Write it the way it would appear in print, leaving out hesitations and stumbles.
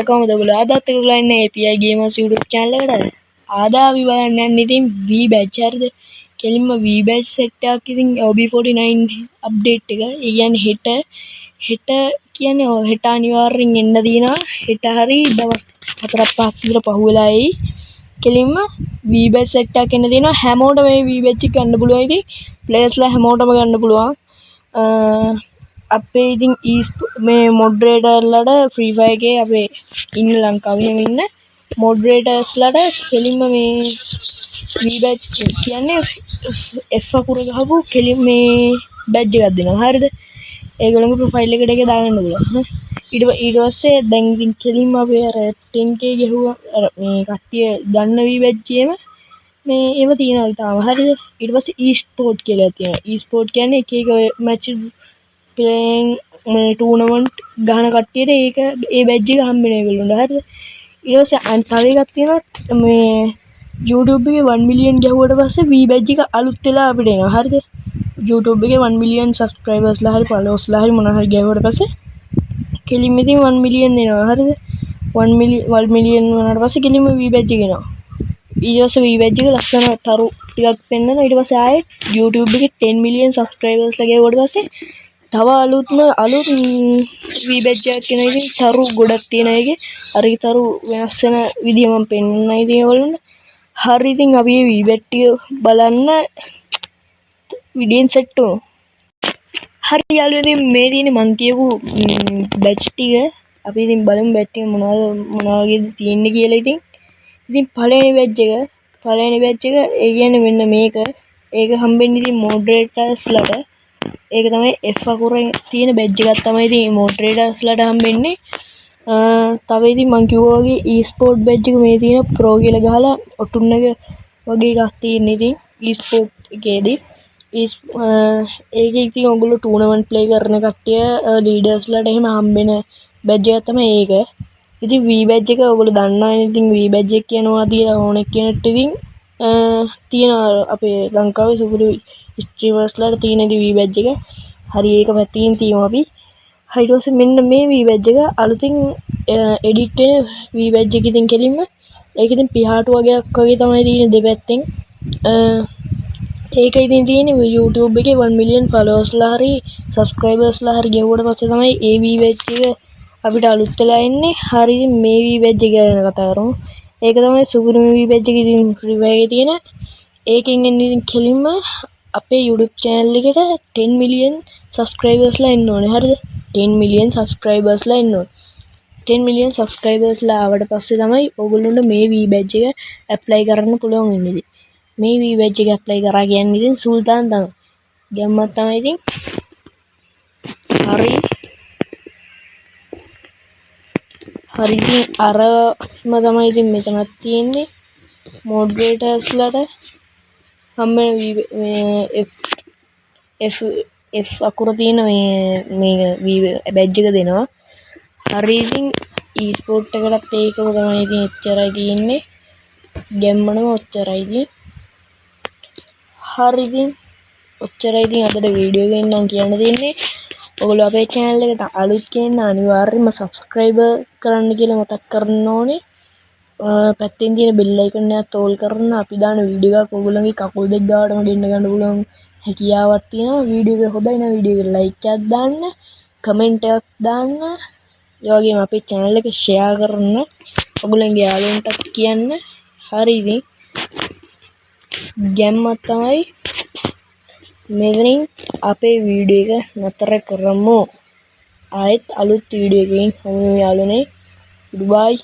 කොහොමද ඔයගොල්ලෝ ආදත් එක බලන්නේ API Gamers YouTube channel එකට. ආද අපි බලන්න යන්නේ ඉතින් V batch හරිද? කෙලින්ම V batch set එකක් ඉතින් OB49 update එක. ඒ කියන්නේ හෙට කියන්නේ හෙට අනිවාර්යෙන් එන්න දිනවා. හෙට හරි දවස් 4-5ක් විතර පහුවෙලා එයි. කෙලින්ම V batch set එකක් එන්න දිනවා. හැමෝටම මේ V batch එක ගන්න පුළුවන් ඉතින් players-ලා හැමෝටම ගන්න පුළුවන්. අපේ ඉතින් මේ මොඩරේටර්ලට ෆ්‍රී ෆයර් එකේ අපේ ඉන්න ලංකාවේ එහෙම ඉන්න මොඩරේටර්ස්ලට කෙලින්ම මේ ෆ්‍රී බැච් කියන්නේ F අකුර ගහපු කෙලින් මේ බැජ් එකක් දෙනවා හරියද ඒගොල්ලන්ගේ ප්‍රොෆයිල් එකට ඒක දාගන්න පුළුවන් ඊට පස්සේ දැන් ඉතින් කෙලින්ම අපේ අර 10k ගෙහුවා අර මේ කට්ටිය ගන්න වී බැජ් එකේම මේ ඒව තියෙනවා තාම හරියද ඊට පස්සේ e-sport කියලා තියෙනවා e-sport කියන්නේ එක එක මැච් playing මේ ටූර්නමන්ට් ගහන කට්ටියට ඒක ඒ බැජ් එක හම්බ වෙන ඒගොල්ලන්ට හරියද ඊට පස්සේ තව එකක් තියෙනවා මේ YouTube එකේ 1 million ගැහුවට පස්සේ V badge එක අලුත් වෙලා අපිට එනවා හරියද YouTube එකේ 1 million subscribers ලා හරි followers ලා හරි මොනවා හරි ගැහුවට පස්සේ කෙලින්ම ඉතින් 1 million එනවා හරියද 1 million වුණාට පස්සේ කෙලින්ම V badge එක එනවා ඊට පස්සේ V badge එක ලස්සන තරු ටිකක් පෙන්නනවා ඊට පස්සේ ආයෙත් YouTube එකේ 10 million subscribers ලා ගැහුවට පස්සේ තව අලුත් V badge එකක් එනවා ඉතින් තරු ගොඩක් තියෙනවා ඒකේ අර ඒ තරු වෙනස් වෙන විදිය මම පෙන්නනවා ඉතින් ඒගොල්ලන්ට හරි ඉතින් අපි මේ V badge ටික බලන්න විඩියෙන් සෙට් වුණා හරි යාළුවෝ ඉතින් මේ තියෙන්නේ මං කියපු බැච් ටික අපි ඉතින් බලමු බැච් ටික මොනවා වගේද තියෙන්නේ කියලා ඉතින් පළවෙනි බැච් එක ඒ කියන්නේ මෙන්න මේක ඒක හම්බෙන්නේ ඉතින් මොඩරේටර්ස්ලට ඒක තමයි F අකුරෙන් තියෙන බැජ් එකක් තමයි ඉතින් මොඩරේටර්ස්ලට හම්බෙන්නේ තව ඉතින් මං කිව්වා වගේ e-sport බැජ් එක මේ තියෙන pro කියලා ගහලා ඔටුන්න එක වගේ එකක් තියෙන ඉතින් e-sport එකේදී ඒකේ ඉතින් ඔයගොල්ලෝ ටූර්නමන්ට් ප්ලේ කරන කට්ටිය ලීඩර්ස්ලට එහෙම හම්බෙන බැජ් එකක් තමයි ඒක ඉතින් V badge එක ඔයගොල්ලෝ දන්නවනේ ඉතින් V badge එක කියනවා තියලා ඕනෙක් කෙනෙක්ට ඉතින් තියෙනවා අපේ ලංකාවේ සුපුරු ස්ට්‍රීමර්ස්ලාට තියෙන ඉතින් V badge එක හරි ඒක පැත්තකින් තියමු අපි ඊට පස්සේ මෙන්න මේ V badge එක අලුතින් එඩිට් වෙන V badge එක ඉතින් කෙලින්ම ඒක ඉතින් පිහාටු වගේක් වගේ තමයි තියෙන්නේ දෙපැත්තෙන් ඒක ඉතින් තියෙන්නේ YouTube එකේ 1 million followers ලා හරි subscribers ලා හරි ගෙවුවට පස්සේ තමයි ඒ V badge එක අපිට අලුත් වෙලා එන්නේ හරි ඉතින් මේ V badge එක ගැන කතා කරමු ඒක තමයි සුපුරුම V badge එක ඉතින් ෆ්‍රී ෆයර් එකේ තියෙන ඒකෙන් එන්නේ ඉතින් කෙලින්ම අපේ YouTube channel එකට 10 million subscribers ලා එන්න ඕනේ හරිද 10 million subscribers ලා එන්න ඕනේ 10 million subscribers ලා ආවට පස්සේ තමයි ඔයගොල්ලන්ට මේ V badge එක apply කරන්න පුළුවන් වෙන්නේ ඉතින් මේ V badge එක apply කරා කියන්නේ ඉතින් සුල්තාන් තමයි ගැම්මක් තමයි ඉතින් හරි ඉතින් අරම තමයි ඉතින් මෙතනක් තියෙන්නේ මොඩරේටර්ස්ලට හම්බෙන F අකුර තියෙන මේ බැජ් එක දෙනවා හරි ඉතින් e-sport එකකට ඒකම තමයි ඉතින් එච්චරයි තියෙන්නේ ගැම්මනම ඔච්චරයි ඉතින් හරි ඉතින් ඔච්චරයි ඉතින් අදට වීඩියෝ එකෙන් නම් කියන්න තියෙන්නේ ඔයගොල්ලෝ අපේ channel එකට අලුත් කෙනෙක් අනිවාර්යයෙන්ම subscribe කරන්න කියලා මතක් කරන්න ඕනේ පැත්තෙන් තියෙන bell icon එක තෝල් කරන්න අපි දාන වීඩියෝ එකක් ඔයගොල්ලන්ගේ කකුල් දෙක ගාවටම ගෙන්න ගන්න පුළුවන් හැකියාවක් තියෙනවා වීඩියෝ එක හොඳයි නම් වීඩියෝ එකට like එකක් දාන්න කමෙන්ට් එකක් දාන්න ඒ වගේම අපේ channel එක share කරන්න ඔයගොල්ලන්ගේ යාළුවන්ටත් කියන්න හරි ඉතින් ගැම්මක් තමයි මෙතනින් අපේ වීඩියෝ එක නතර කරමු ආයෙත් අලුත් වීඩියෝ එකකින් හමු යාළුවනේ goodbye